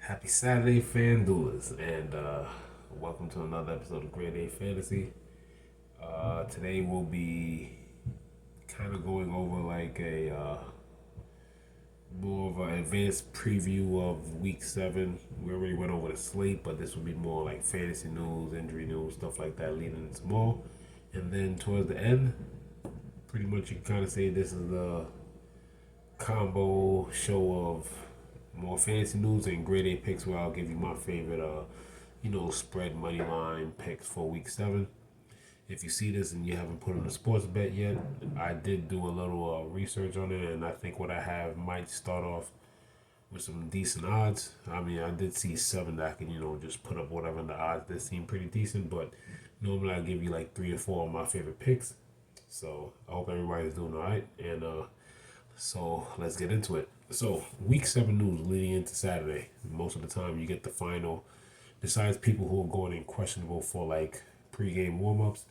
Happy Saturday, Fan Duelers, and welcome to another episode of Grade A Fantasy. Today we'll be kind of going over like a more of an advanced preview of Week 7. We already went over the slate, but this will be more like fantasy news, injury news, stuff like that leading into more. And then towards the end, pretty much you can kind of say this is the combo show of more fantasy news and grade A picks where I'll give you my favorite spread money line picks for week 7. If you see this and you haven't put on a sports bet yet, I did do a little research on it, and I think what I have might start off with some decent odds. I mean, I did see 7 that I can, just put up whatever the odds that seem pretty decent, but normally I give you like 3 or 4 of my favorite picks. So I hope everybody's doing all right, and so let's get into it. So week 7 news leading into Saturday. Most of the time you get the final. Besides people who are going in questionable for like pregame warm-ups,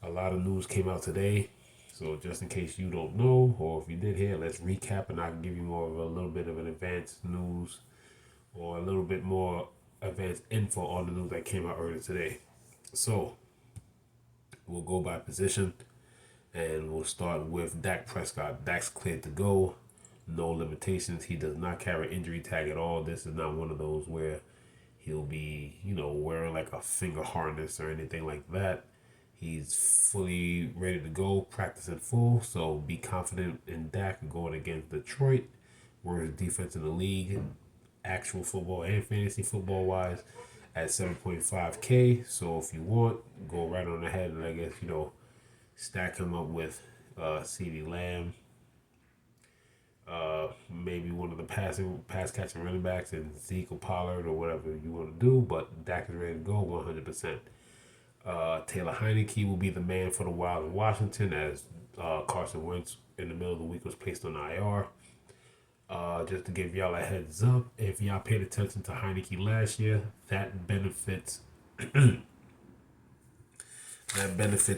a lot of news came out today. So just in case you don't know, or if you did hear, let's recap and I can give you more of a little bit of an advanced news or a little bit more advanced info on the news that came out earlier today. So we'll go by position. And we'll start with Dak Prescott. Dak's cleared to go. No limitations. He does not carry injury tag at all. This is not one of those where he'll be, wearing like a finger harness or anything like that. He's fully ready to go, practicing full. So be confident in Dak going against Detroit, worst defense in the league, actual football and fantasy football wise, at 7.5K. So if you want, go right on ahead and I guess, stack him up with CeeDee Lamb, maybe one of the pass catching running backs, and Zeke or Pollard or whatever you want to do. But Dak is ready to go 100%. Taylor Heineke will be the man for the Wild in Washington as Carson Wentz in the middle of the week was placed on IR. Just to give y'all a heads up, if y'all paid attention to Heineke last year, that benefits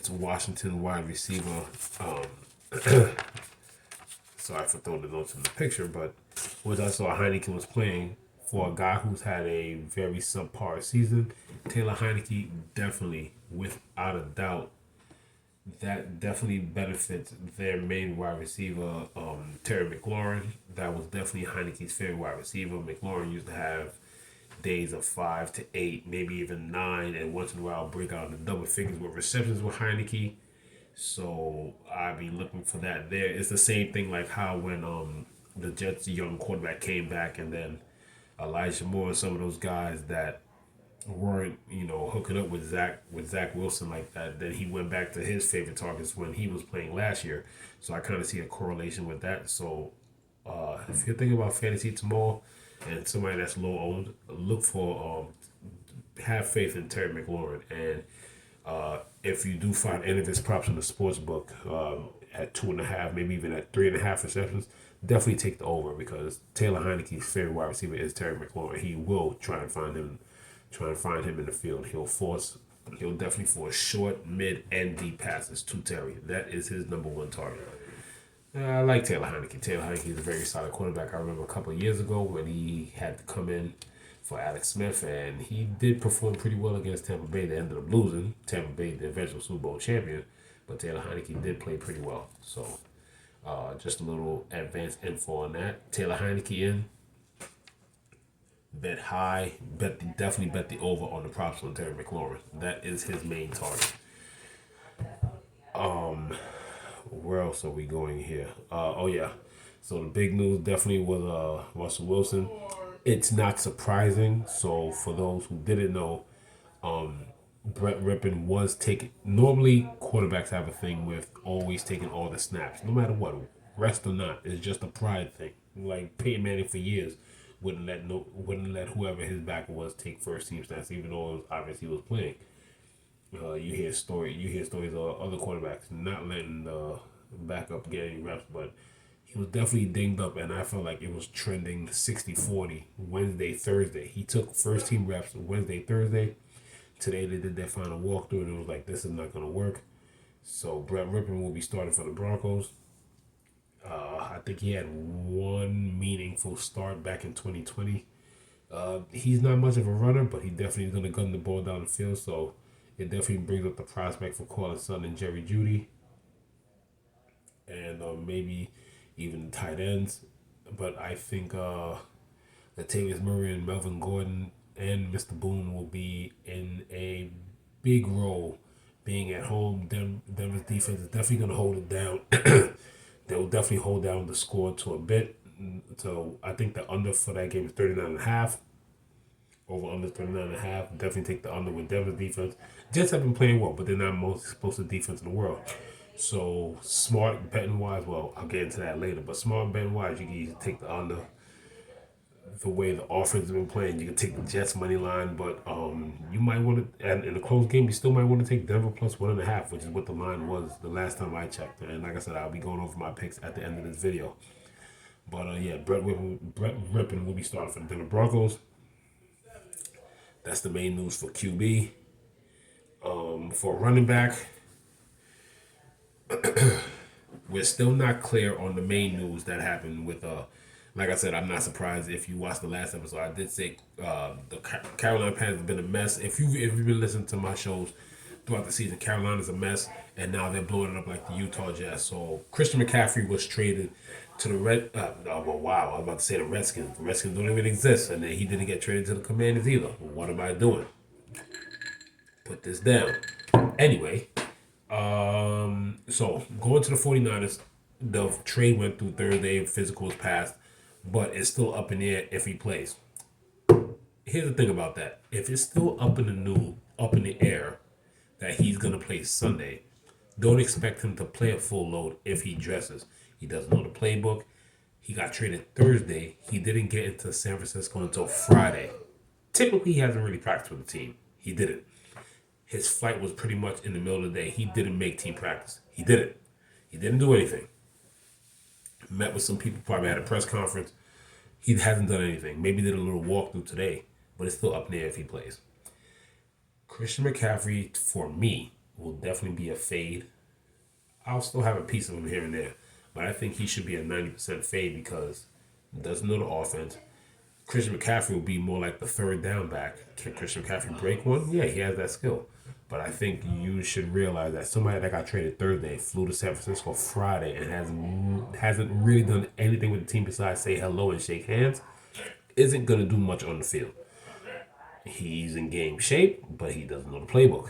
Washington wide receiver. Sorry for throwing the notes in the picture, but once I saw Heineken was playing for a guy who's had a very subpar season, Taylor Heineke definitely, without a doubt, that definitely benefits their main wide receiver, Terry McLaurin. That was definitely Heineke's favorite wide receiver. McLaurin used to have days of 5 to 8, maybe even 9, and once in a while break out in the double figures with receptions with Heineke. So I'd be looking for that there. It's the same thing like how when the Jets' young quarterback came back, and then Elijah Moore and some of those guys that weren't hooking up with Zach Wilson like that. Then he went back to his favorite targets when he was playing last year. So I kind of see a correlation with that. So if you're thinking about fantasy tomorrow and somebody that's low owned, look for have faith in Terry McLaurin. And if you do find any of his props in the sports book at 2.5, maybe even at 3.5 receptions, definitely take the over because Taylor Heineke's favorite wide receiver is Terry McLaurin. He will try and find him in the field. He'll definitely force short, mid, and deep passes to Terry. That is his number one target. I like Taylor Heineke. Taylor Heineke is a very solid quarterback. I remember a couple of years ago when he had to come in for Alex Smith, and he did perform pretty well against Tampa Bay. They ended up losing. Tampa Bay, the eventual Super Bowl champion, but Taylor Heineke did play pretty well. So, just a little advanced info on that. Taylor Heineke in. Bet high. Definitely bet the over on the props on Terry McLaurin. That is his main target. Where else are we going here? Oh yeah. So the big news definitely was Russell Wilson. It's not surprising. So for those who didn't know, Brett Rippon was taking. Normally, quarterbacks have a thing with always taking all the snaps, no matter what, rest or not. It's just a pride thing. Like Peyton Manning for years wouldn't let whoever his backer was take first team snaps, even though it was obvious he was playing. You hear stories of other quarterbacks not letting the backup get any reps, but he was definitely dinged up, and I felt like it was trending 60-40 Wednesday, Thursday. He took first team reps Wednesday, Thursday. Today they did their final walkthrough, and it was like, this is not going to work. So Brett Rippon will be starting for the Broncos. I think he had one meaningful start back in 2020 He's not much of a runner, but he definitely is going to gun the ball down the field. So it definitely brings up the prospect for Cortland Sutton and Jerry Jeudy, and maybe even the tight ends. But I think Latavius Murray and Melvin Gordon and Mr. Boone will be in a big role. Being at home, Denver's defense is definitely going to hold it down. They will definitely hold down the score to a bit. So I think the under for that game is 39.5. Over under 39.5. Definitely take the under with Denver's defense. Jets have been playing well, but they're not most explosive defense in the world. So smart betting wise, well, I'll get into that later. But smart betting wise, you can easily take the under. The way the offense has been playing, you can take the Jets money line, but you might want to. And in a close game, you still might want to take Denver plus 1.5, which is what the line was the last time I checked. And like I said, I'll be going over my picks at the end of this video. But yeah, Brett Rippon will be starting for the Denver Broncos. That's the main news for QB. For running back, we're still not clear on the main news that happened with like I said, I'm not surprised if you watched the last episode. I did say the Carolina Panthers have been a mess. If you've been listening to my shows throughout the season, Carolina's a mess, and now they're blowing it up like the Utah Jazz. So Christian McCaffrey was traded to the wow, I was about to say the Redskins. The Redskins don't even exist, and then he didn't get traded to the Commanders either. What am I doing? Put this down. Anyway, so going to the 49ers, the trade went through Thursday, physical was passed, but it's still up in the air if he plays. Here's the thing about that. If it's still up in the air that he's gonna play Sunday, don't expect him to play a full load if he dresses. He doesn't know the playbook. He got traded Thursday. He didn't get into San Francisco until Friday. Typically, he hasn't really practiced with the team. He didn't. His flight was pretty much in the middle of the day. He didn't make team practice. He didn't. He didn't do anything. Met with some people, probably had a press conference. He hasn't done anything. Maybe did a little walkthrough today, but it's still up in the air if he plays. Christian McCaffrey, for me, will definitely be a fade. I'll still have a piece of him here and there, but I think he should be a 90% fade because he doesn't know the offense. Christian McCaffrey will be more like the third down back. Can Christian McCaffrey break one? Yeah, he has that skill. But I think you should realize that somebody that got traded Thursday flew to San Francisco Friday and hasn't really done anything with the team besides say hello and shake hands isn't going to do much on the field. He's in game shape, but he doesn't know the playbook.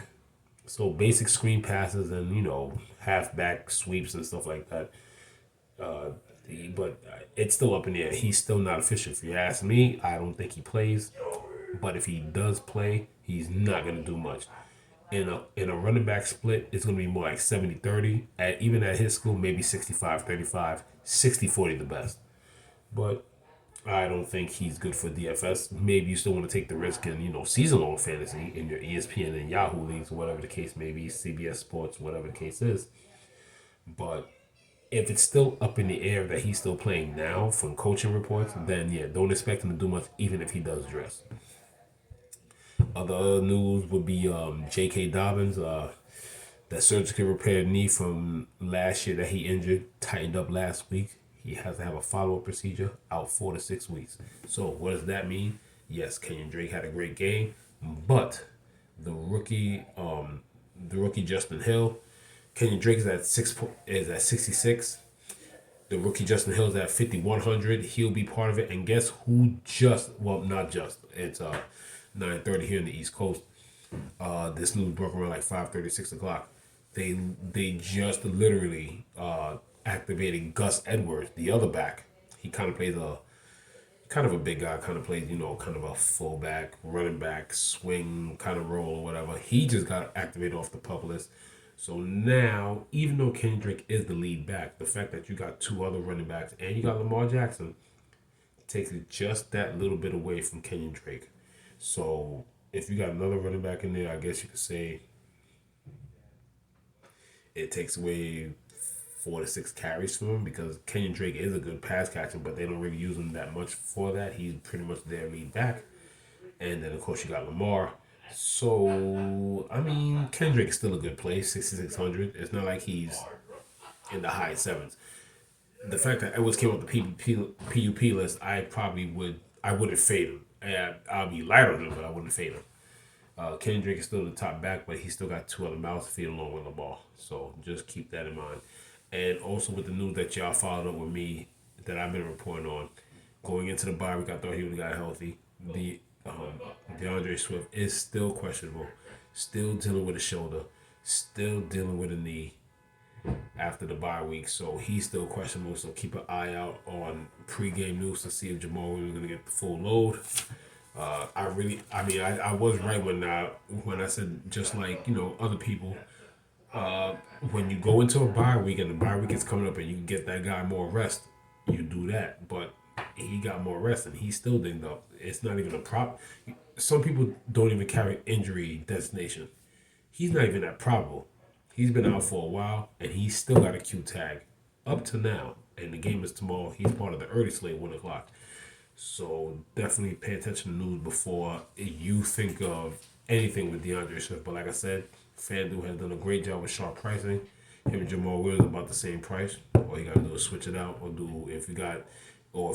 So basic screen passes and, halfback sweeps and stuff like that. But it's still up in the air. He's still not official. If you ask me, I don't think he plays. But if he does play, he's not going to do much. In a running back split, it's going to be more like 70-30. Even at his school, maybe 65-35, 60-40 the best. But I don't think he's good for DFS. Maybe you still want to take the risk in, season-long fantasy in your ESPN and Yahoo leagues, whatever the case may be, CBS Sports, whatever the case is. But if it's still up in the air that he's still playing now from coaching reports, then yeah, don't expect him to do much even if he does dress. Other news would be J.K. Dobbins, that surgically repaired knee from last year that he injured, tightened up last week. He has to have a follow-up procedure, out 4 to 6 weeks. So what does that mean? Yes, Kenyon Drake had a great game, but the rookie Justin Hill, Kenyon Drake is at 66. The rookie Justin Hill is at 5,100. He'll be part of it. And guess who it's 9:30 here in the East Coast. This news broke around like 5:30, 6 o'clock. They just literally activated Gus Edwards, the other back. He kind of plays a big guy, kind of plays, kind of a fullback, running back, swing kind of role or whatever. He just got activated off the pup list. So now, even though Kendrick is the lead back, the fact that you got two other running backs and you got Lamar Jackson takes it just that little bit away from Kenyon Drake. So if you got another running back in there, I guess you could say it takes away 4 to 6 carries from him because Kenyon Drake is a good pass catcher, but they don't really use him that much for that. He's pretty much their lead back. And then, of course, you got Lamar. So, Kendrick is still a good play, 6,600. It's not like he's in the high sevens. The fact that Edwards came up the PUP list, I wouldn't fade him. And I'll be light on him, but I wouldn't fade him. Kendrick is still the top back, but he still got two other mouths to feed along with the ball. So just keep that in mind. And also with the news that y'all followed up with me that I've been reporting on, going into the bye week, I thought he would have got healthy. The DeAndre Swift is still questionable, still dealing with a shoulder, still dealing with a knee after the bye week. So he's still questionable. So keep an eye out on pregame news to see if Jamal Williams is going to get the full load. I was right when I said, just like, other people, when you go into a bye week and the bye week is coming up and you can get that guy more rest, you do that. But he got more rest and he's still dinged up. It's not even a prop. Some people don't even carry injury designation. He's not even that probable. He's been out for a while and he's still got a Q tag up to now. And the game is tomorrow. He's part of the early slate, 1 o'clock. So definitely pay attention to news before you think of anything with DeAndre Swift. But like I said, Fan Duel has done a great job with sharp pricing. Him and Jamal Williams about the same price. All you gotta do is switch it out, or if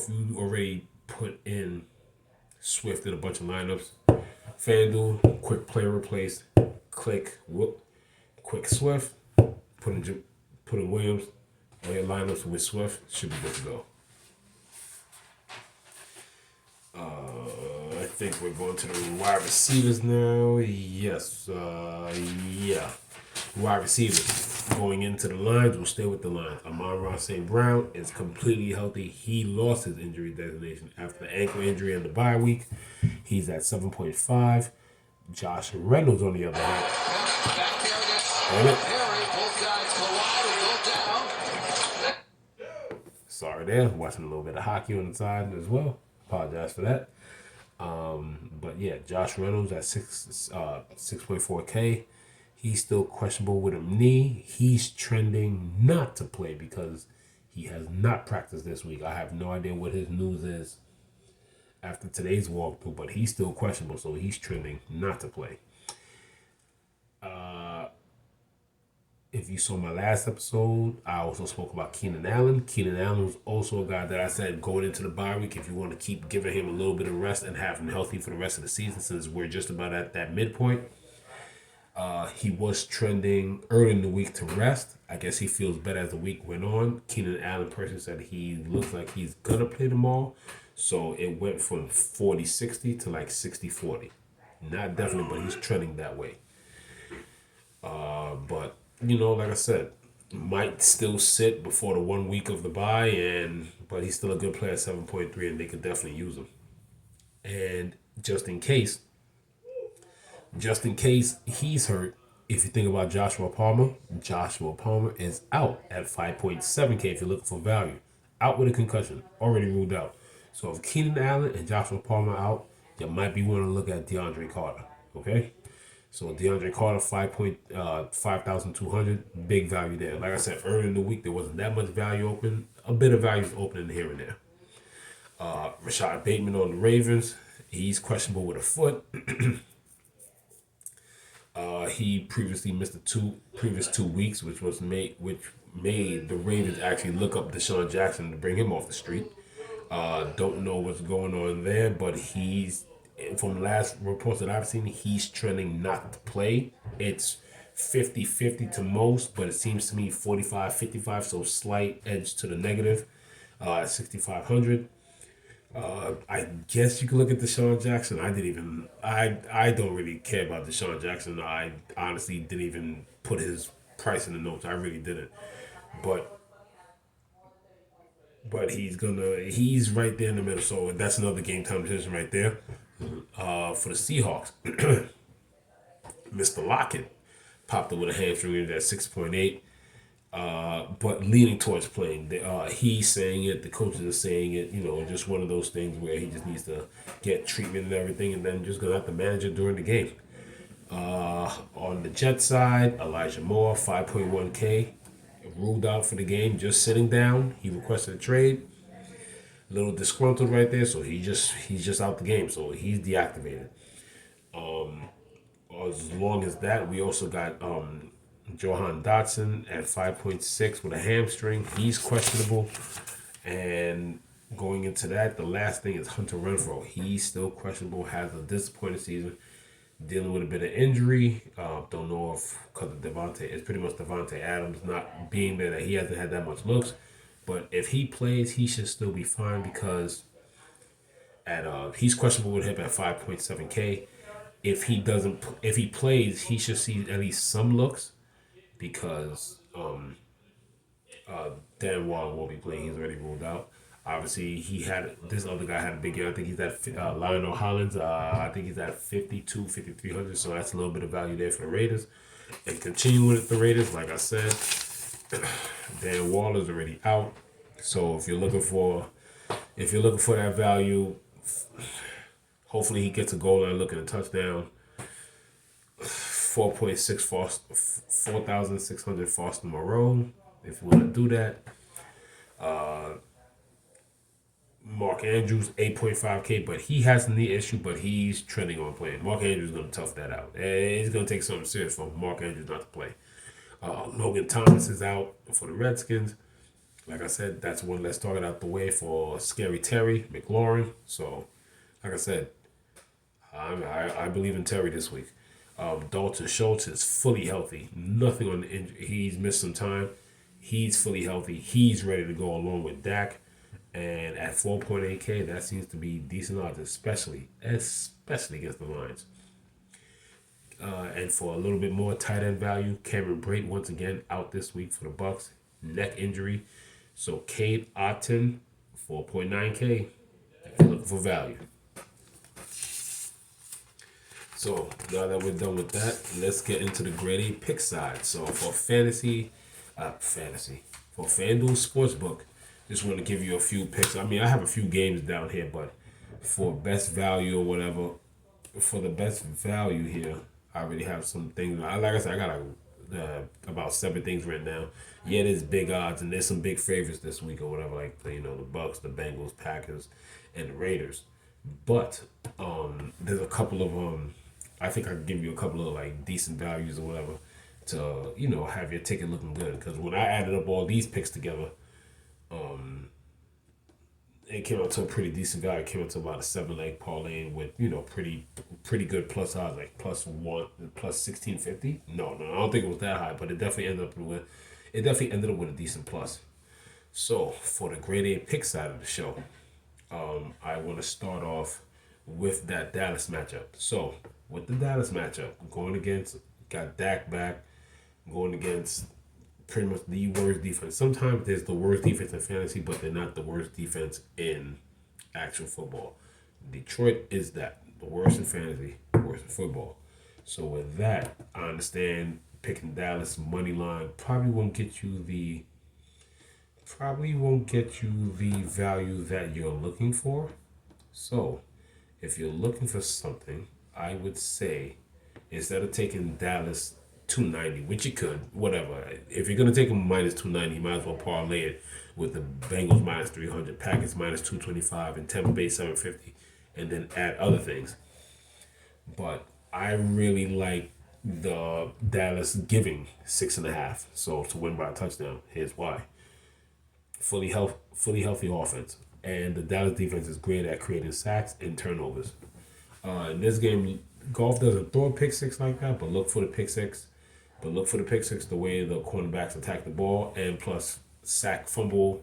you already put in Swift in a bunch of lineups. Fan Duel, quick player replace, quick Swift, put in Williams. All your lineups with Swift should be good to go. I think we're going to the wide receivers now. Yes. Wide receivers. Going into the lines, we'll stay with the lines. Amon-Ra St. Brown is completely healthy. He lost his injury designation after the ankle injury and the bye week. He's at 7.5. Josh Reynolds, on the other hand. Sorry there. Watching a little bit of hockey on the side as well. Apologize for that. But yeah, Josh Reynolds at 6.4K. He's still questionable with a knee. He's trending not to play because he has not practiced this week. I have no idea what his news is after today's walkthrough, but he's still questionable, so he's trending not to play. If you saw my last episode, I also spoke about Keenan Allen. Keenan Allen was also a guy that I said going into the bye week, if you want to keep giving him a little bit of rest and have him healthy for the rest of the season, since we're just about at that midpoint. He was trending early in the week to rest. I guess he feels better as the week went on. Keenan Allen person said he looks like he's going to play them all. So it went from 40-60 to like 60-40. Not definitely, but he's trending that way. But like I said, might still sit before the 1 week of the bye, but he's still a good player at 7.3, and they could definitely use him. And just in case he's hurt, if you think about Joshua Palmer is out at 5.7K if you're looking for value. Out with a concussion, already ruled out. So if Keenan Allen and Joshua Palmer out, you might be wanting to look at DeAndre Carter, okay? So DeAndre Carter, 5,200, big value there. Like I said, earlier in the week, there wasn't that much value open. A bit of value is opening here and there. Rashad Bateman on the Ravens, he's questionable with a foot. He previously missed the previous 2 weeks, which made the Ravens actually look up Deshaun Jackson to bring him off the street. Don't know what's going on there, but from the last reports that I've seen, he's trending not to play. It's 50-50 to most, but it seems to me 45-55, so slight edge to the negative at 6,500. I guess you could look at Deshaun Jackson. I don't really care about Deshaun Jackson. I honestly didn't even put his price in the notes. I really didn't. But he's right there in the middle. So that's another game time decision right there. For the Seahawks, Mr. Lockett popped up with a hamstring at 6.8. But leaning towards playing. He's saying it, the coaches are saying it, just one of those things where he just needs to get treatment and everything, and then just going to have to manage it during the game. On the Jets side, Elijah Moore, 5.1K, ruled out for the game, just sitting down. He requested a trade. A little disgruntled right there, so he's just out the game, so he's deactivated. As long as that, we also got Johan Dotson at 5.6 with a hamstring. He's questionable. And Going into that, the last thing is Hunter Renfro. He's still questionable, has a disappointing season, dealing with a bit of injury. Don't know if because of Devontae, it's pretty much Devontae Adams not being there that he hasn't had that much looks. But if he plays, he should still be fine because at he's questionable with him at 5.7K. If he plays, he should see at least some looks because Dan Waller won't be playing. He's already ruled out. Obviously, he had this other guy had a big year. I think he's at Lionel Hollins. I think he's at 52, 5,300. So that's a little bit of value there for the Raiders. And continuing with the Raiders, like I said, Dan Waller's already out. So if you're looking for that value, hopefully he gets a goal line look at a touchdown. 4.6 4,600 Foster Moreau. If you want to do that, Mark Andrews 8.5K, but he has a knee issue, but he's trending on playing. Mark Andrews is going to tough that out. It's going to take something serious for Mark Andrews not to play. Logan Thomas is out for the Redskins. Like I said, that's one less target out the way for Scary Terry McLaurin. So, like I said, I believe in Terry this week. Dalton Schultz is fully healthy. Nothing on the injury. He's missed some time. He's fully healthy. He's ready to go along with Dak. And at 4.8K, that seems to be decent odds, especially against the Lions. And for a little bit more tight end value, Cameron Brate once again out this week for the Bucks, neck injury. So Cade Otton, 4.9K, if you're looking for value. So now that we're done with that, let's get into the grade A pick side. So for for Fan Duel Sportsbook, just want to give you a few picks. I mean, I have a few games down here, but for best value or whatever, for the best value here, I already have some things. Like I said, I got about 7 things written down. Yeah, there's big odds and there's some big favorites this week or whatever, like the Bucks, the Bengals, Packers, and the Raiders. But there's a couple of I think I can give you a couple of like decent values or whatever to have your ticket looking good. Because when I added up all these picks together, it came out to a pretty decent value. It came out to about a 7-leg parlay with pretty good plus odds, like plus 1650. No, I don't think it was that high, but it definitely ended up with a decent plus. So for the grade A pick side of the show, I want to start off with that Dallas matchup. So with the Dallas matchup, got Dak back, going against pretty much the worst defense. Sometimes there's the worst defense in fantasy, but they're not the worst defense in actual football. Detroit is that. The worst in fantasy, worst in football. So with that, I understand picking Dallas money line probably won't get you the value that you're looking for. So if you're looking for something, I would say instead of taking Dallas 290, which you could, whatever. If you're gonna take them minus 290, you might as well parlay it with the Bengals minus 300, Packers minus 225, and Tampa Bay 750, and then add other things. But I really like the Dallas giving 6.5. So to win by a touchdown, here's why: fully healthy offense, and the Dallas defense is great at creating sacks and turnovers. In this game, Golf doesn't throw a pick six like that, but look for the pick six. The way the cornerbacks attack the ball, and plus sack, fumble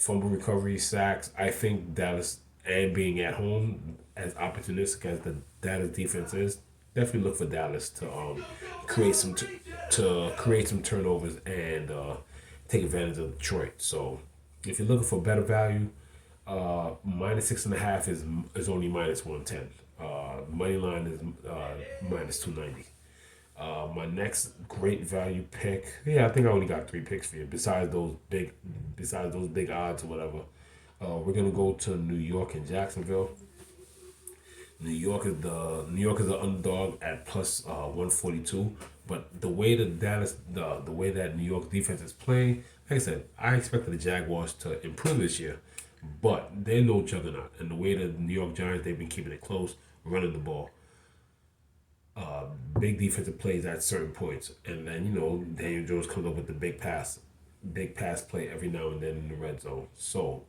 recovery, sacks. I think Dallas, and being at home, as opportunistic as the Dallas defense is, definitely look for Dallas to create some turnovers and take advantage of Detroit. So if you're looking for better value, minus 6.5 is only minus 110. Money line is minus 290. My next great value pick. Yeah, I think I only got 3 picks for you. Besides those big odds or whatever, we're gonna go to New York and Jacksonville. New York is the underdog at plus 142. But the way the way that New York defense is playing, like I said, I expected the Jaguars to improve this year, but they're no juggernaut. And the way the New York Giants, they've been keeping it close, running the ball. Big defensive plays at certain points, and then Daniel Jones comes up with the big pass play every now and then in the red zone. So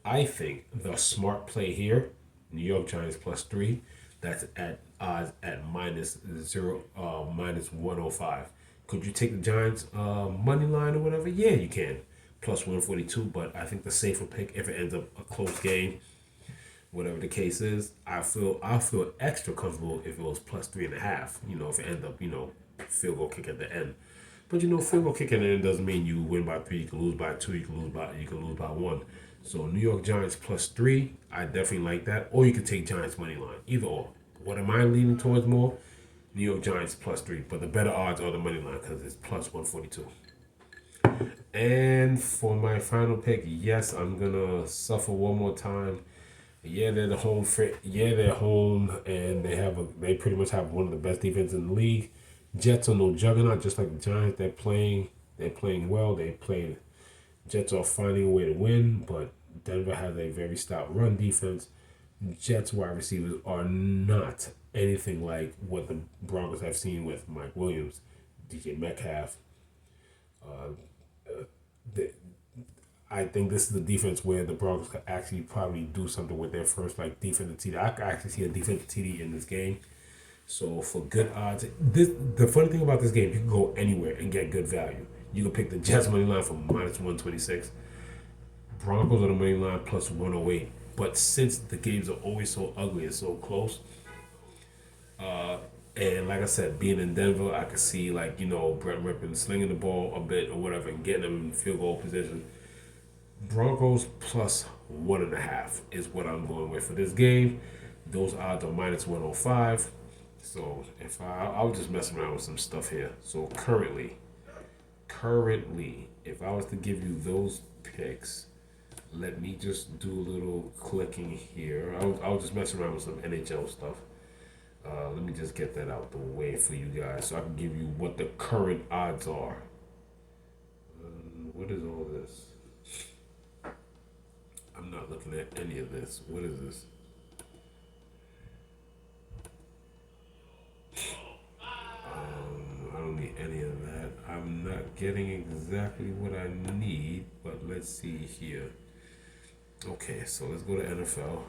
I think the smart play here, New York Giants +3, that's at odds at minus 105. Could you take the Giants money line or whatever? Yeah, you can. Plus 142, but I think the safer pick, if it ends up a close game, whatever the case is, I'll feel extra comfortable if it was +3.5. If it ends up, field goal kick at the end. But field goal kick at the end doesn't mean you win by 3. You can lose by 2. You can lose by 1. So New York Giants +3, I definitely like that. Or you could take Giants money line. Either or. What am I leaning towards more? New York Giants +3, but the better odds are the money line because it's plus 142. And for my final pick, yes, I'm gonna suffer one more time. Yeah, they're the home. Yeah, they're home, and they pretty much have one of the best defenses in the league. Jets are no juggernaut, just like the Giants. They're playing well. Jets are finding a way to win, but Denver has a very stout run defense. Jets wide receivers are not anything like what the Broncos have seen with Mike Williams, DJ Metcalf. I think this is the defense where the Broncos could actually probably do something with their first defensive TD. I could actually see a defensive TD in this game. So for good odds, the funny thing about this game, you can go anywhere and get good value. You can pick the Jets money line for minus 126. Broncos on the money line plus 108. But since the games are always so ugly and so close, and like I said, being in Denver, I could see Brett Rippon slinging the ball a bit or whatever and getting them in field goal position. Broncos plus 1.5 is what I'm going with for this game. Those odds are minus 105. So if I was just messing around with some stuff here. So currently, if I was to give you those picks, let me just do a little clicking here. I was just messing around with some NHL stuff. Let me just get that out the way for you guys so I can give you what the current odds are. What is all this? I'm not looking at any of this. What is this? I don't need any of that. I'm not getting exactly what I need, but let's see here. Okay, so let's go to NFL.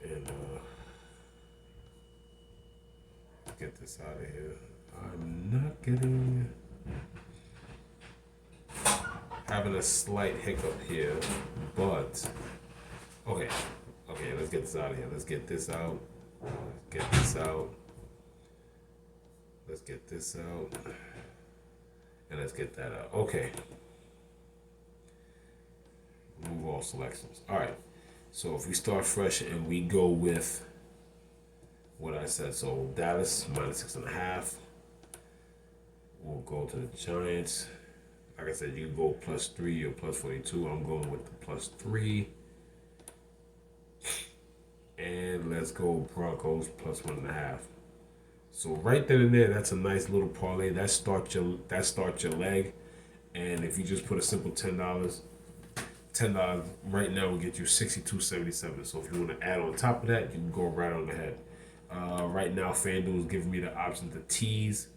And get this out of here. I'm not getting... having a slight hiccup here, but... Okay, let's get this out of here. Let's get this out. Get this out. Let's get this out. And let's get that out. Okay. Move all selections. Alright. So if we start fresh and we go with what I said. So Dallas minus 6.5. We'll go to the Giants. Like I said, you can go +3 or +42. I'm going with the +3. And let's go Broncos +1.5. So right then and there, that's a nice little parlay. That starts your leg. And if you just put a simple $10 right now will get you $62.77. So if you want to add on top of that, you can go right on ahead. Right now, Fan Duel is giving me the option to tease.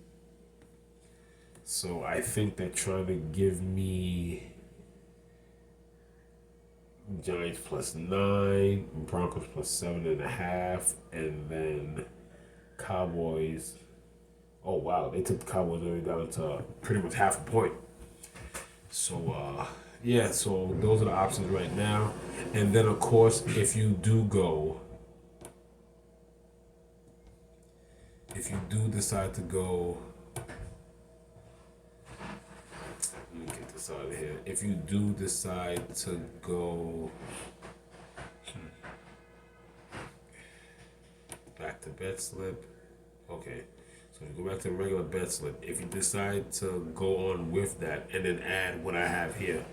So I think they're trying to give me Giants +9, Broncos +7.5, and then Cowboys. Oh wow, they took the Cowboys only down to pretty much half a point. So yeah, so those are the options right now. And then of course, if you do decide to go, let me get this out of here. If you do decide to go back to bet slip, okay. So you go back to the regular bet slip. If you decide to go on with that and then add what I have here,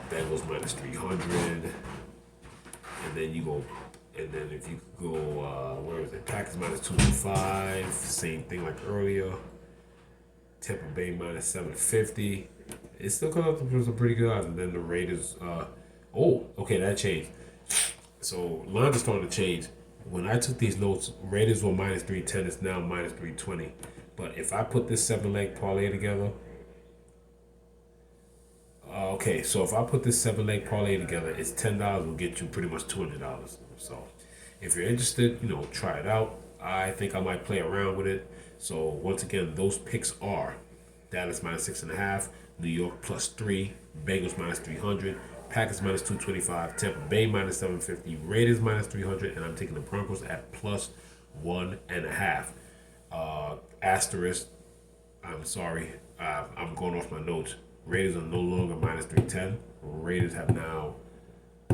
Bengals -300, and then you go, and then if you go, where is it? Packers -225, same thing like earlier. Tampa Bay -750. It still comes up to some pretty good odds. And then the Raiders, okay, that changed. So lines are starting to change. When I took these notes, Raiders were -310. It's now -320. But if I put this 7-leg parlay together, Okay, so if I put this 7 leg parlay together, it's $10 will get you pretty much $200. So if you're interested, try it out. I think I might play around with it. So once again, those picks are Dallas -6.5, New York +3, Bengals -300, Packers -225, Tampa Bay -750, Raiders -300, and I'm taking the Broncos at +1.5. Asterisk, I'm sorry, I'm going off my notes. Raiders are no longer -310. Raiders have now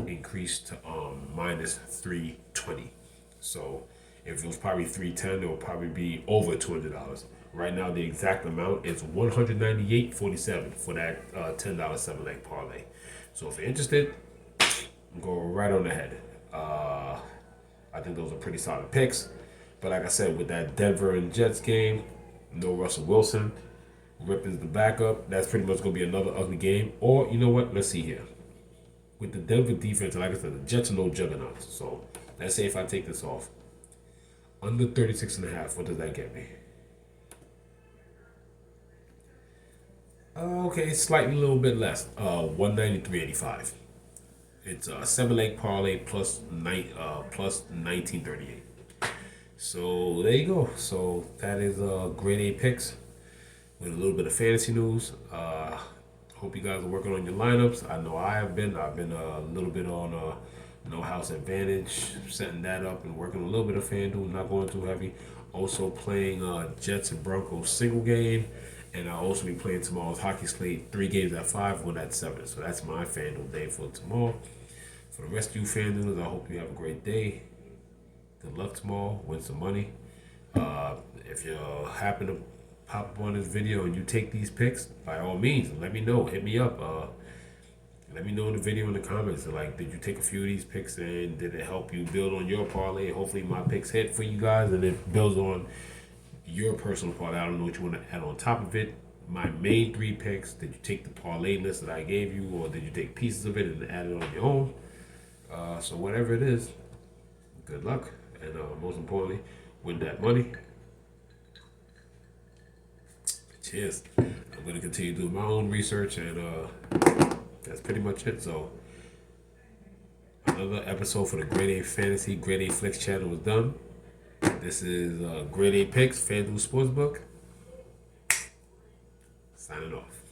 increased to -320. So if it was probably 310, it will probably be over $200. Right now, the exact amount is $198.47 for that $10 7 leg parlay. So if you're interested, go right on ahead. I think those are pretty solid picks. But like I said, with that Denver and Jets game, no Russell Wilson, Rip is the backup. That's pretty much going to be another ugly game. Or, you know what? Let's see here. With the Denver defense, like I said, the Jets are no juggernauts. So let's say if I take this off, under 36.5, what does that get me? Okay, slightly a little bit less. 193.85. It's a 7 leg parlay plus 1938. So there you go. So that is grade A picks with a little bit of fantasy news. Hope you guys are working on your lineups. I know I have been. I've been a little bit on No House Advantage, setting that up and working a little bit of Fan Duel, not going too heavy. Also playing Jets and Broncos single game. And I'll also be playing tomorrow's hockey slate, 3 games at 5, 1 at 7. So that's my Fan Duel day for tomorrow. For the rest of you Fan Duelers, I hope you have a great day. Good luck tomorrow. Win some money. If you happen to pop up on this video and you take these picks, by all means, let me know. Hit me up. Let me know in the video in the comments. Like, did you take a few of these picks and did it help you build on your parlay? Hopefully my picks hit for you guys and it builds on your personal parlay. I don't know what you want to add on top of it. My main 3 picks, did you take the parlay list that I gave you or did you take pieces of it and add it on your own? So whatever it is, good luck. And most importantly, win that money. Cheers. I'm going to continue doing my own research and that's pretty much it. So another episode for the Grade A Fantasy, Grade A Flex channel is done. This is Grade A Picks, Fan Duel Sportsbook. Signing off.